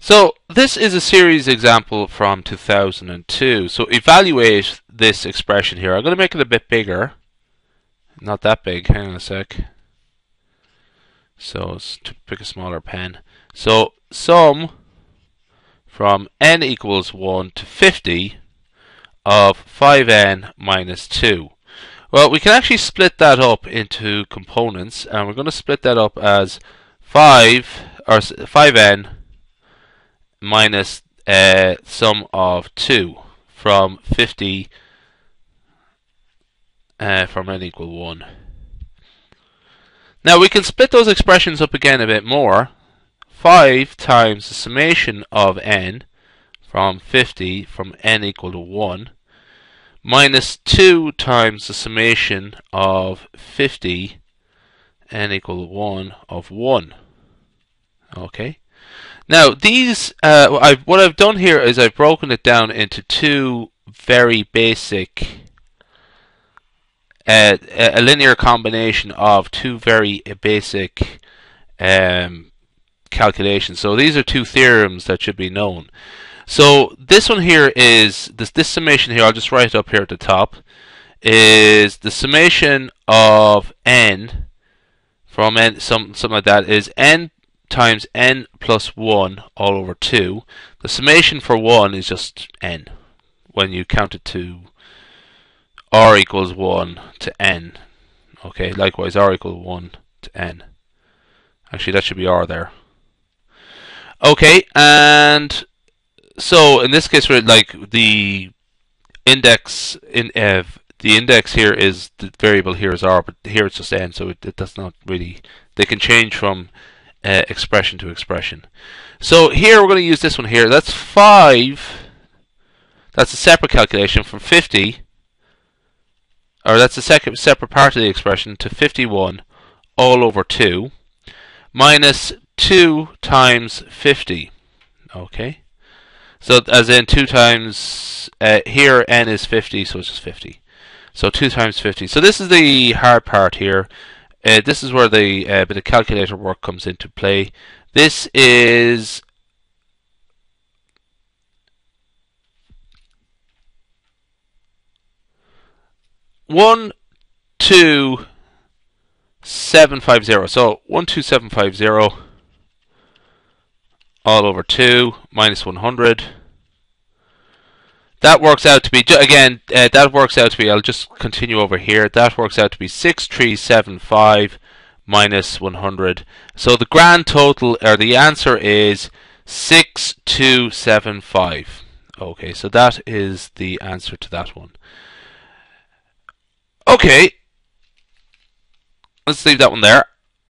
So this is a series example from 2002. So evaluate this expression here. I'm going to make it a bit bigger. Not that big. Hang on a sec. So let's pick a smaller pen. So sum from n equals 1 to 50 of 5n minus 2. Well, we can actually split that up into components, and we're going to split that up as 5n minus sum of 2 from 50 from n equal 1. Now we can split those expressions up again a bit more. 5 times the summation of n from 50 from n equal to 1 minus 2 times the summation of 50 n equal to 1 of 1. Okay. Now these, what I've done here is I've broken it down into two very basic, a linear combination of two very basic calculations. So these are two theorems that should be known. So this one here is, this summation here, I'll just write it up here at the top, is the summation of n from n, something like that, is n times n plus 1 all over 2. The summation for 1 is just n when you count it to r equals 1 to n. Okay, likewise r equals 1 to n. Actually, that should be r there. Okay, and so in this case, we're like the index the index here is the variable here is r, but here it's just n, so it does not really. They can change from expression to expression. So here we're going to use this one here. That's 5. That's a separate calculation from 50, or that's a separate part of the expression, to 51 all over 2 minus 2 times 50. Okay. So as in 2 times, here n is 50, so it's just 50. So 2 times 50. So this is the hard part here. This is where the bit of calculator work comes into play. This is 12750. So 12750 all over 2 minus 100. That works out to be, again, that works out to be, I'll just continue over here, that works out to be 6375 minus 100. So the grand total, or the answer, is 6275. Okay, so that is the answer to that one. Okay, let's leave that one there.